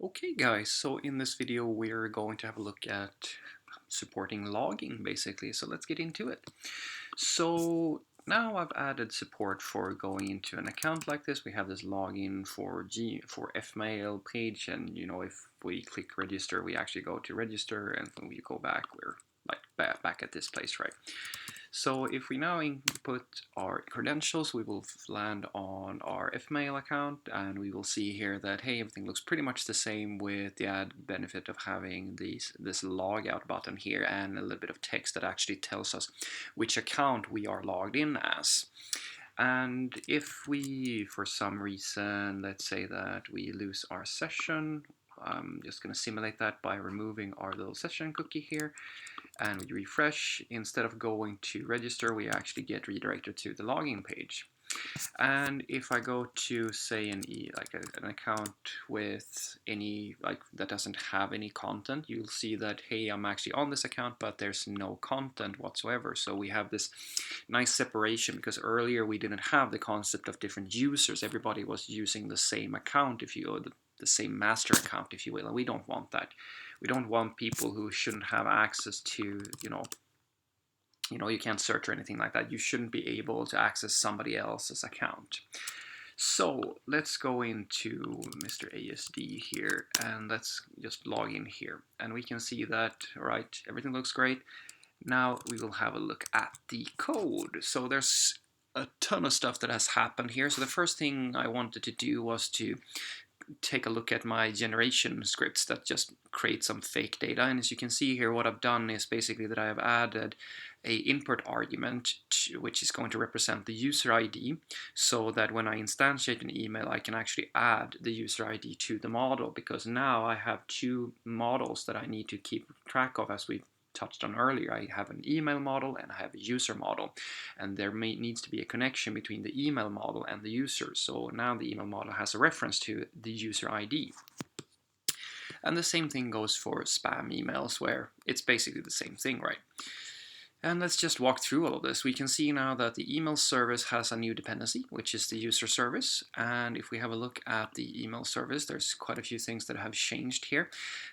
Okay guys, so in this video we're going to have a look at supporting logging basically, so let's get into it. So now I've added support for going into an account like this. We have this login for Fmail page, and if we click register we actually go to register, and when we go back we're like back at this place, right? So if we now input our credentials, we will land on our Fmail account, and we will see here that, hey, everything looks pretty much the same, with the added benefit of having this logout button here and a little bit of text that actually tells us which account we are logged in as. And if we, for some reason, let's say that we lose our session, I'm just going to simulate that by removing our little session cookie here, and we refresh. Instead of going to register, we actually get redirected to the login page. And if I go to, say, an account with any, that doesn't have any content, you'll see that, hey, I'm actually on this account, but there's no content whatsoever. So we have this nice separation, because earlier we didn't have the concept of different users. Everybody was using the same account, the same master account, if you will, and we don't want that. We don't want people who shouldn't have access to, you can't search or anything like that. You shouldn't be able to access somebody else's account. So let's go into Mr. ASD here, and let's just log in here. And we can see that, right, everything looks great. Now we will have a look at the code. So there's a ton of stuff that has happened here. So the first thing I wanted to do was to take a look at my generation scripts that just create some fake data. And as you can see here, what I've done is basically that I have added a input argument which is going to represent the user ID, so that when I instantiate an email I can actually add the user ID to the model, because now I have two models that I need to keep track of. As we touched on earlier, I have an email model and I have a user model, and there needs to be a connection between the email model and the user. So now the email model has a reference to the user ID. And the same thing goes for spam emails, where it's basically the same thing, right? And let's just walk through all of this. We can see now that the email service has a new dependency, which is the user service. And if we have a look at the email service, there's quite a few things that have changed here.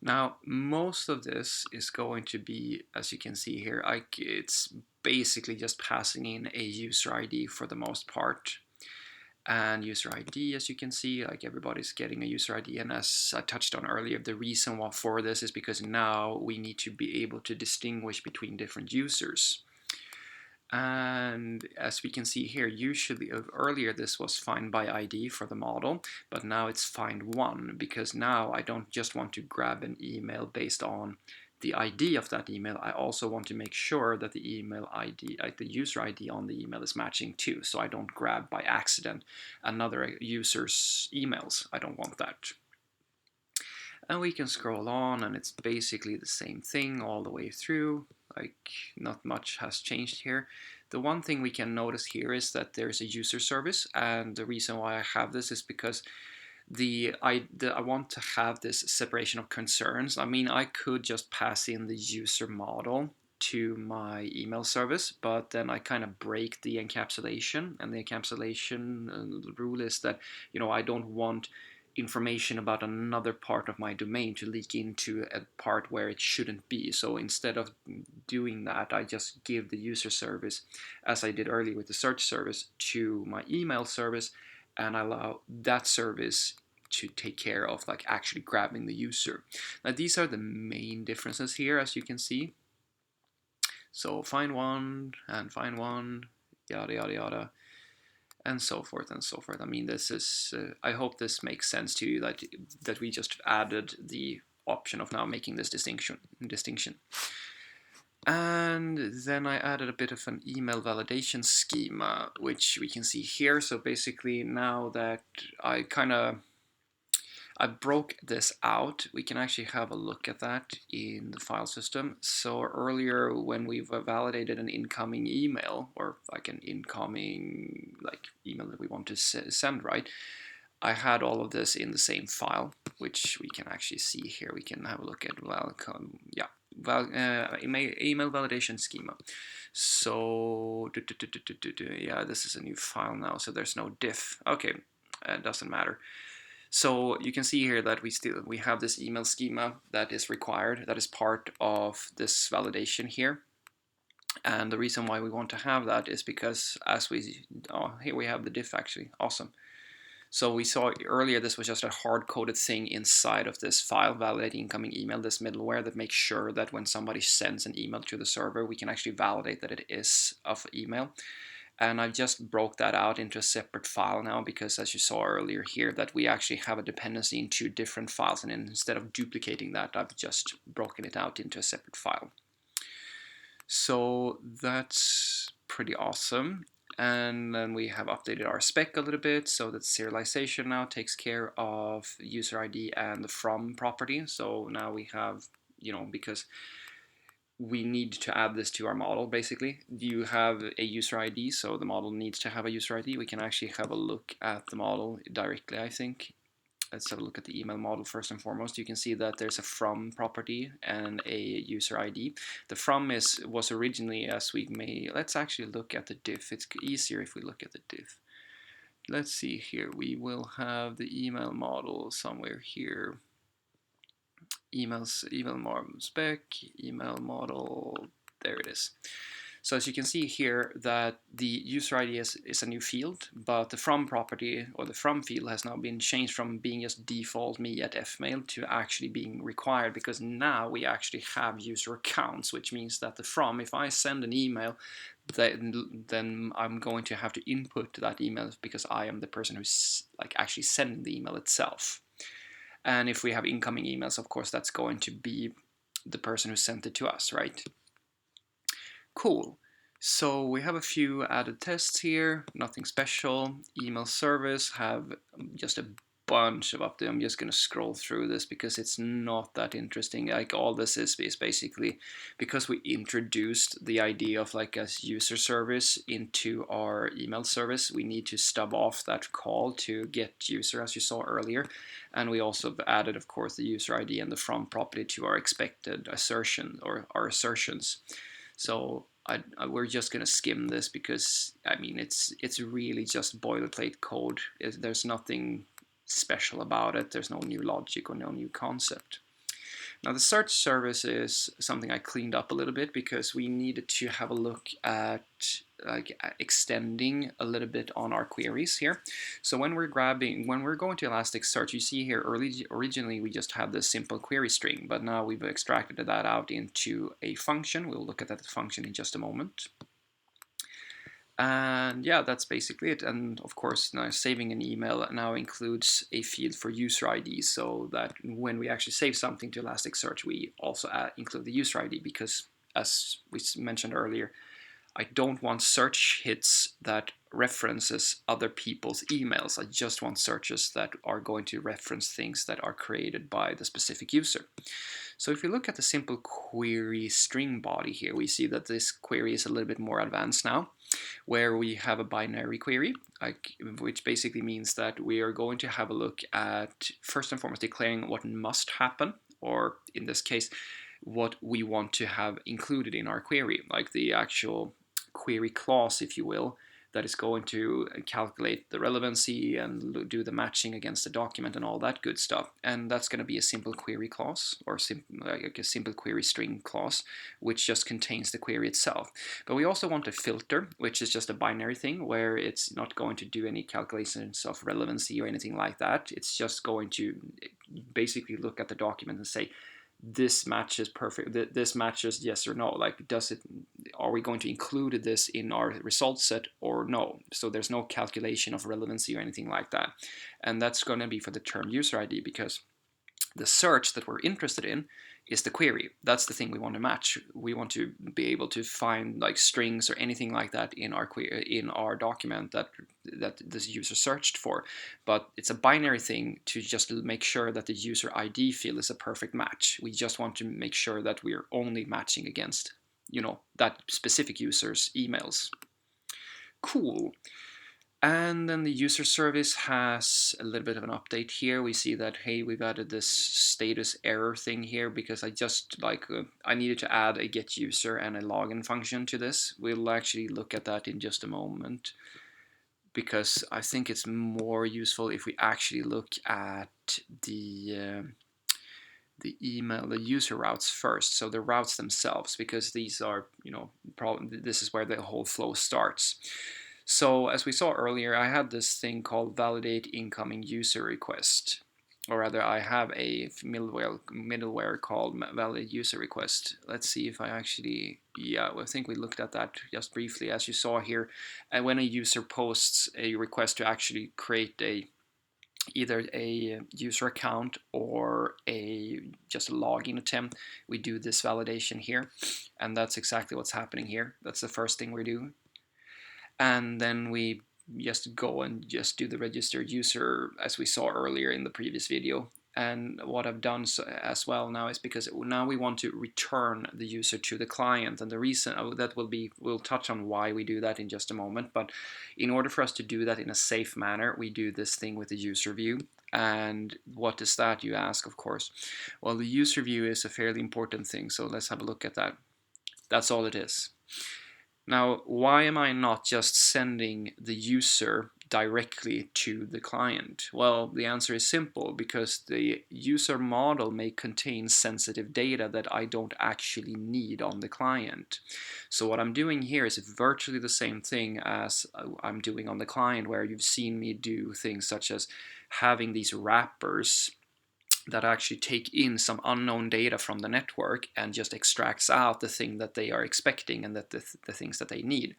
Now, most of this is going to be, as you can see here, it's basically just passing in a user ID for the most part. And user ID, as you can see, like everybody's getting a user ID, and as I touched on earlier, the reason for this is because now we need to be able to distinguish between different users. And as we can see here, usually earlier this was find by ID for the model, but now it's find one, because now I don't just want to grab an email based on the ID of that email. I also want to make sure that the email ID, the user ID on the email, is matching too, so I don't grab by accident another user's emails. I don't want that. And we can scroll on, and it's basically the same thing all the way through. Like, not much has changed here. The one thing we can notice here is that there's a user service, and the reason why I have this is because I want to have this separation of concerns. I mean, I could just pass in the user model to my email service, but then I kind of break the encapsulation, and the encapsulation rule is that, I don't want information about another part of my domain to leak into a part where it shouldn't be. So instead of doing that, I just give the user service, as I did earlier with the search service, to my email service, and I allow that service to take care of actually grabbing the user. Now these are the main differences here, as you can see. So find one and find one, yada yada yada, and so forth and so forth. I mean, this is I hope this makes sense to you, that we just added the option of now making this distinction. And then I added a bit of an email validation schema, which we can see here. So basically, now that I broke this out, we can actually have a look at that in the file system. So earlier, when we've validated an incoming email, or an incoming email that we want to send, right, I had all of this in the same file, which we can actually see here. We can have a look at email validation schema. So yeah, this is a new file now, so there's no diff. Okay, it doesn't matter. So you can see here that we have this email schema that is required, that is part of this validation here. And the reason why we want to have that is because here we have the diff actually, awesome. So we saw earlier this was just a hard-coded thing inside of this file validating incoming email, this middleware that makes sure that when somebody sends an email to the server, we can actually validate that it is of email. And I've just broke that out into a separate file now because, as you saw earlier here, that we actually have a dependency in 2 different files, and instead of duplicating that, I've just broken it out into a separate file. So that's pretty awesome. And then we have updated our spec a little bit so that serialization now takes care of user ID and the from property. So now we have, because we need to add this to our model, basically. You have a user ID, so the model needs to have a user ID. We can actually have a look at the model directly, I think. Let's have a look at the email model first and foremost. You can see that there's a from property and a user ID. The from was originally, let's actually look at the diff. It's easier if we look at the diff. Let's see here. We will have the email model somewhere here. Email model spec, email model, there it is. So as you can see here that the user ID is a new field, but the from property or the from field has now been changed from being just default me at fmail to actually being required, because now we actually have user accounts, which means that the from, if I send an email, then I'm going to have to input that email because I am the person who's actually sending the email itself. And if we have incoming emails, of course, that's going to be the person who sent it to us, right? Cool. So we have a few added tests here, nothing special. Email service have just a bunch of updates. I'm just going to scroll through this because it's not that interesting. Like all this is basically because we introduced the idea of like a user service into our email service, we need to stub off that call to get user, as you saw earlier. And we also added, of course, the user ID and the from property to our expected assertion or our assertions. So we're just gonna skim this because I mean it's really just boilerplate code. There's nothing special about it. There's no new logic or no new concept. Now the search service is something I cleaned up a little bit because we needed to have a look at extending a little bit on our queries here. So when we're going to Elasticsearch, you see here originally we just had this simple query string, but now we've extracted that out into a function. We'll look at that function in just a moment. And yeah, that's basically it. And of course, now saving an email now includes a field for user ID, so that when we actually save something to Elasticsearch, we also include the user ID, because as we mentioned earlier, I don't want search hits that references other people's emails. I just want searches that are going to reference things that are created by the specific user. So if you look at the simple query string body here, we see that this query is a little bit more advanced now, where we have a binary query, which basically means that we are going to have a look at, first and foremost, declaring what must happen, or in this case, what we want to have included in our query, like the actual query clause, if you will, that is going to calculate the relevancy and do the matching against the document and all that good stuff. And that's going to be a simple query clause, or like a simple query string clause, which just contains the query itself. But we also want a filter, which is just a binary thing where it's not going to do any calculations of relevancy or anything like that. It's just going to basically look at the document and say, this matches perfect, this matches yes or no, like are we going to include this in our result set or no? So there's no calculation of relevancy or anything like that. And that's going to be for the term user ID, because the search that we're interested in is the query. That's the thing we want to match. We want to be able to find like strings or anything like that in our query, in our document that this user searched for. But it's a binary thing to just make sure that the user ID field is a perfect match. We just want to make sure that we're only matching against, that specific user's emails. Cool. And then the user service has a little bit of an update here. We see that, hey, we've added this status error thing here because I needed to add a get user and a login function to this. We'll actually look at that in just a moment. because I think it's more useful if we actually look at the email, the user routes first, so the routes themselves, because these are, this is where the whole flow starts. So as we saw earlier, I had this thing called validate incoming user request, or rather I have a middleware called validate user request. Let's see if I actually, yeah, I think we looked at that just briefly. As you saw here, when a user posts a request to actually create either a user account or just a login attempt, we do this validation here, and that's exactly what's happening here. That's the first thing we do, and then we just go and just do the registered user as we saw earlier in the previous video. And what I've done as well now is because now we want to return the user to the client, and the reason that we'll touch on why we do that in just a moment. But in order for us to do that in a safe manner, we do this thing with the user view. And what is that, you ask, of course? Well, the user view is a fairly important thing, so let's have a look at that. That's all it is. Now, why am I not just sending the user directly to the client? Well, the answer is simple, because the user model may contain sensitive data that I don't actually need on the client. So what I'm doing here is virtually the same thing as I'm doing on the client, where you've seen me do things such as having these wrappers that actually take in some unknown data from the network and just extracts out the thing that they are expecting and that the things that they need.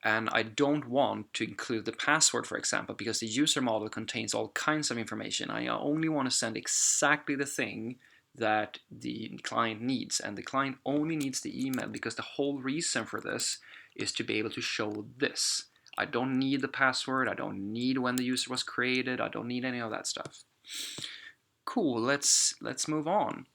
And I don't want to include the password, for example, because the user model contains all kinds of information. I only want to send exactly the thing that the client needs, and the client only needs the email, because the whole reason for this is to be able to show this. I don't need the password, I don't need when the user was created, I don't need any of that stuff. Cool, let's move on.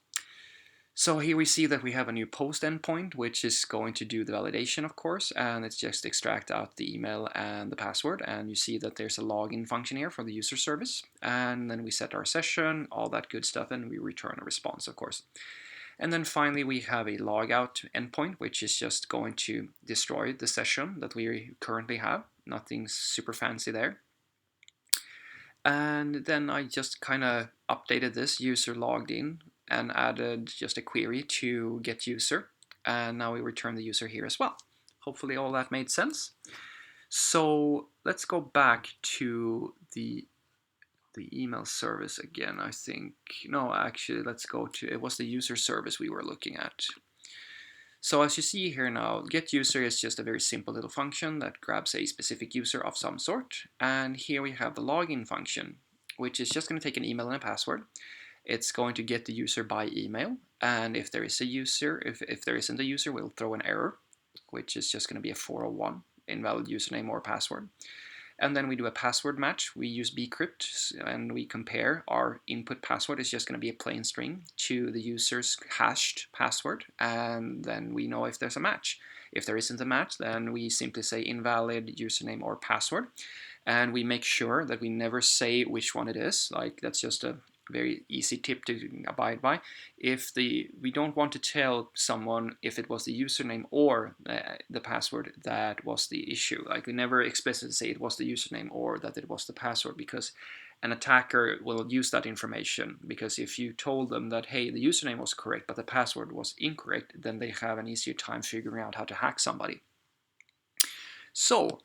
So here we see that we have a new post endpoint, which is going to do the validation, of course, and it's just extract out the email and the password. And you see that there's a login function here for the user service. And then we set our session, all that good stuff, and we return a response, of course. And then finally, we have a logout endpoint, which is just going to destroy the session that we currently have. Nothing super fancy there. And then I just kind of updated this user logged in and added just a query to get user. And now we return the user here as well. Hopefully all that made sense. So let's go back to the email service again, I think. No, actually, let's go to, it was the user service we were looking at. So as you see here now, get user is just a very simple little function that grabs a specific user of some sort. And here we have the login function, which is just going to take an email and a password. It's going to get the user by email. And if there is a user, if there isn't a user, we'll throw an error, which is just going to be a 401, invalid username or password. And then we do a password match. We use bcrypt, and we compare our input password is just going to be a plain string to the user's hashed password, and then we know if there's a match. If there isn't a match, then we simply say invalid username or password, and we make sure that we never say which one it is. Like, that's just a very easy tip to abide by. We don't want to tell someone if it was the username or the password that was the issue. Like, we never explicitly say it was the username or that it was the password, because an attacker will use that information. Because if you told them that, hey, the username was correct but the password was incorrect, then they have an easier time figuring out how to hack somebody. So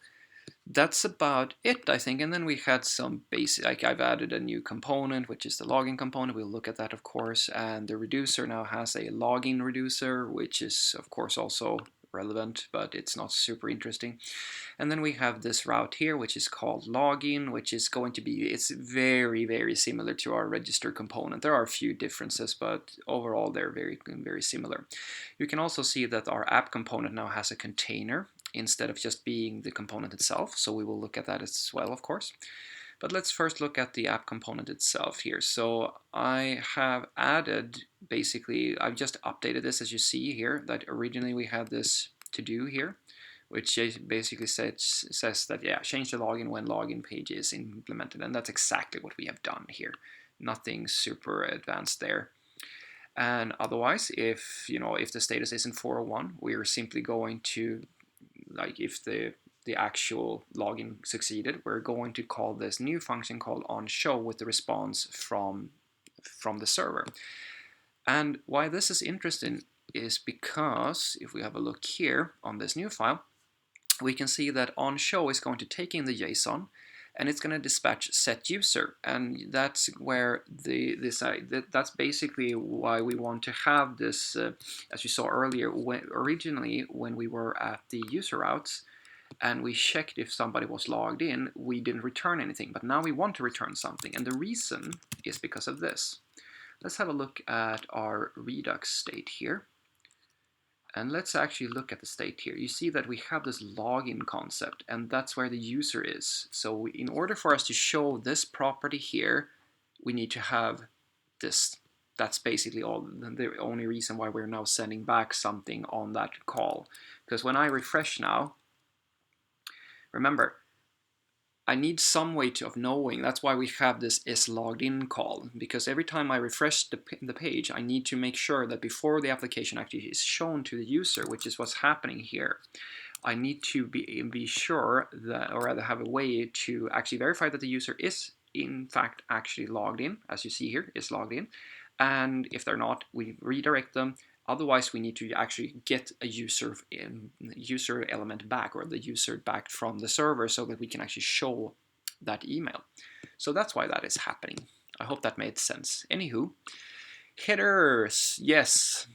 that's about it, I think. And then we had some basic, like I've added a new component, which is the login component. We'll look at that, of course. And the reducer now has a login reducer, which is, of course, also relevant, but it's not super interesting. And then we have this route here, which is called login, which is going to be, it's very, very similar to our register component. There are a few differences, but overall they're very, very similar. You can also see that our app component now has a container instead of just being the component itself. So we will look at that as well, of course. But let's first look at the app component itself here. So I have added, basically, I've just updated this, as you see here, that originally we had this to do here, which basically says that, yeah, change the login when login page is implemented. And that's exactly what we have done here. Nothing super advanced there. And otherwise, if the status isn't 401, we're simply going to, like, if the the actual login succeeded, we're going to call this new function called onShow with the response from the server. And why this is interesting is because if we have a look here on this new file, we can see that onShow is going to take in the JSON and it's going to dispatch setUser, and that's where that's basically why we want to have this, as you saw earlier, originally when we were at the user routes and we checked if somebody was logged in, we didn't return anything, but now we want to return something, and the reason is because of this. Let's have a look at our Redux state here. And let's actually look at the state here. You see that we have this login concept, and that's where the user is. So in order for us to show this property here, we need to have this. That's basically all, the only reason why we're now sending back something on that call. Because when I refresh now, remember, I need some way of knowing. That's why we have this isLoggedIn call, because every time I refresh the page, I need to make sure that before the application actually is shown to the user, which is what's happening here, I need to be sure that, or rather have a way to actually verify that the user is in fact actually logged in, as you see here, is logged in. And if they're not, we redirect them. Otherwise, we need to actually get a user element back, or the user back from the server, so that we can actually show that email. So that's why that is happening. I hope that made sense. Anywho, headers, yes.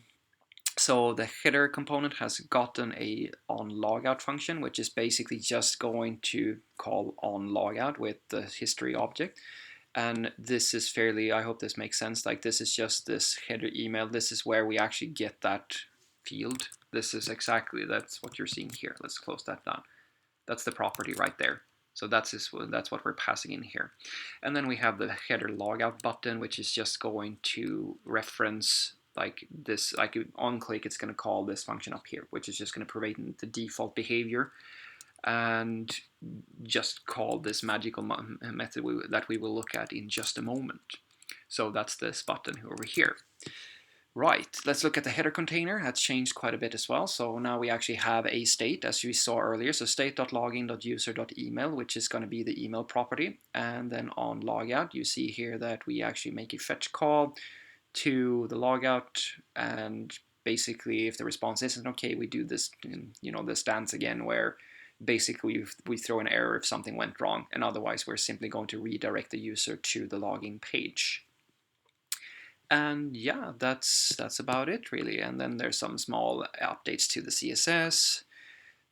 So the header component has gotten a onLogout function, which is basically just going to call onLogout with the history object. And this is fairly, I hope this makes sense, like this is just this header email. This is where we actually get that field. This is exactly, that's what you're seeing here. Let's close that down. That's the property right there. So that's what we're passing in here. And then we have the header logout button, which is just going to reference like this, like on click, it's going to call this function up here, which is just going to prevent the default behavior and just call this magical method that we will look at in just a moment. So that's this button over here. Right, let's look at the header container. That's changed quite a bit as well. So now we actually have a state, as we saw earlier. So state.login.user.email, which is going to be the email property. And then on logout, you see here that we actually make a fetch call to the logout, and basically if the response isn't okay, we do this, this dance again where basically we throw an error if something went wrong, and otherwise we're simply going to redirect the user to the login page. And yeah, that's about it really. And then there's some small updates to the CSS.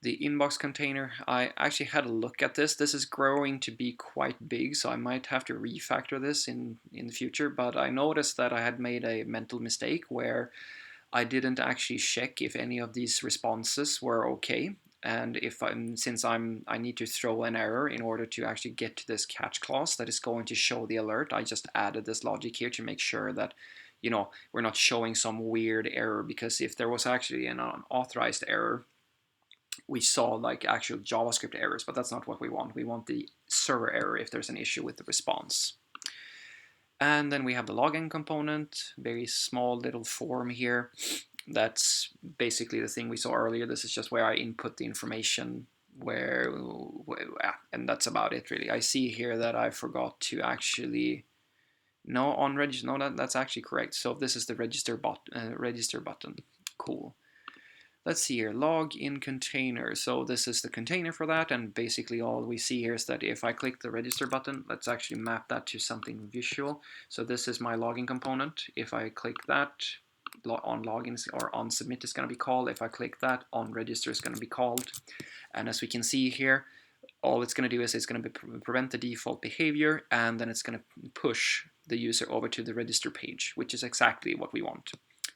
The inbox container, I actually had a look at this. This is growing to be quite big, so I might have to refactor this in the future, but I noticed that I had made a mental mistake where I didn't actually check if any of these responses were okay. And if I need to throw an error in order to actually get to this catch clause that is going to show the alert, I just added this logic here to make sure that we're not showing some weird error, because if there was actually an unauthorized error, we saw like actual JavaScript errors, but that's not what we want. We want the server error if there's an issue with the response. And then we have the login component, very small little form here. That's basically the thing we saw earlier. This is just where I input the information and that's about it really. I see here that I forgot to actually, that's actually correct. So this is the register button. Cool. Let's see here, login container. So this is the container for that, and basically all we see here is that if I click the register button, let's actually map that to something visual. So this is my login component. If I click that, on logins or on submit is going to be called. If I click that, on register is going to be called. And as we can see here, all it's going to do is it's going to prevent the default behavior, and then it's going to push the user over to the register page, which is exactly what we want.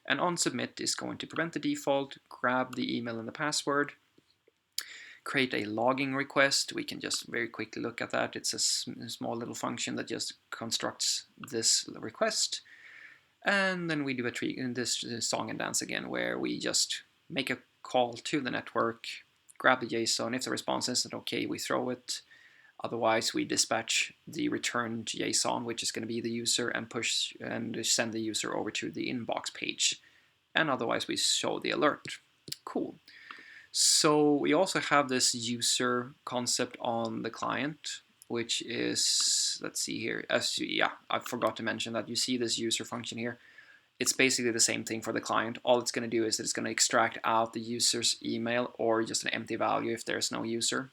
And on submit is going to prevent the default, grab the email and the password, create a logging request. We can just very quickly look at that. It's a small little function that just constructs this request. And then we do this song and dance again, where we just make a call to the network, grab the JSON. If the response isn't okay, we throw it. Otherwise, we dispatch the returned JSON, which is going to be the user, and push and send the user over to the inbox page. And otherwise, we show the alert. Cool. So we also have this user concept on the client, which is, let's see here, I forgot to mention that you see this user function here. It's basically the same thing for the client. All it's going to do is that it's going to extract out the user's email or just an empty value if there's no user.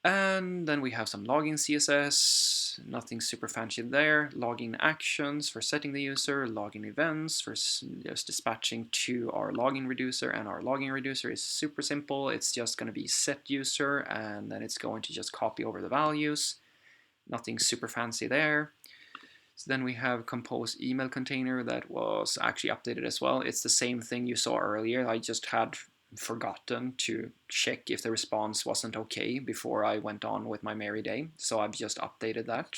And then we have some login CSS, nothing super fancy there. Login actions for setting the user, login events for just dispatching to our login reducer, and our login reducer is super simple. It's just going to be set user, and then it's going to just copy over the values. Nothing super fancy there. So then we have compose email container that was actually updated as well. It's the same thing you saw earlier. I just had forgotten to check if the response wasn't okay before I went on with my merry day. So I've just updated that.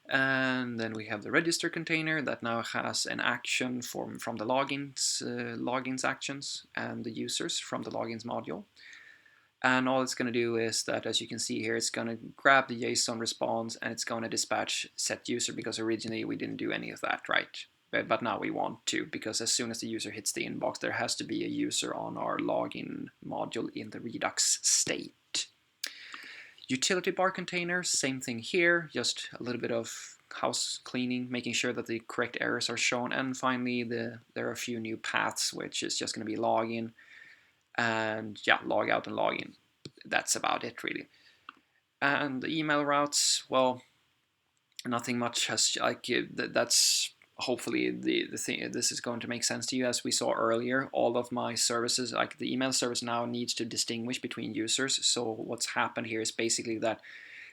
And then we have the register container that now has an action from the logins actions and the users from the logins module. And all it's going to do is that, as you can see here, it's going to grab the JSON response and it's going to dispatch set user, because originally we didn't do any of that, right? But now we want to, because as soon as the user hits the inbox, there has to be a user on our login module in the Redux state. Utility bar container, same thing here, just a little bit of house cleaning, making sure that the correct errors are shown. And finally, there are a few new paths, which is just going to be login and log out and log in. That's about it, really. And the email routes, well, nothing much has, that's hopefully the thing. This is going to make sense to you. As we saw earlier, all of my services, like the email service now needs to distinguish between users. So what's happened here is basically that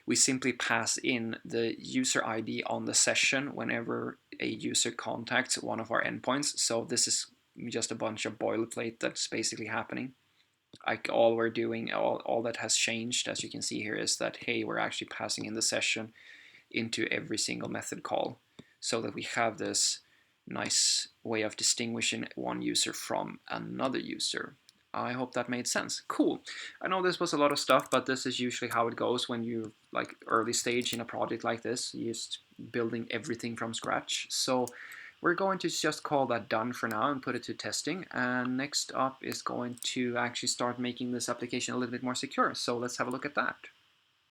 we simply pass in the user ID on the session whenever a user contacts one of our endpoints. So this is just a bunch of boilerplate that's basically happening. Like all we're doing, all that has changed, as you can see here, is that, hey, we're actually passing in the session into every single method call, so that we have this nice way of distinguishing one user from another user. I hope that made sense. Cool. I know this was a lot of stuff, but this is usually how it goes when you're like early stage in a project like this. You're just building everything from scratch. So we're going to just call that done for now and put it to testing. And next up is going to actually start making this application a little bit more secure. So let's have a look at that.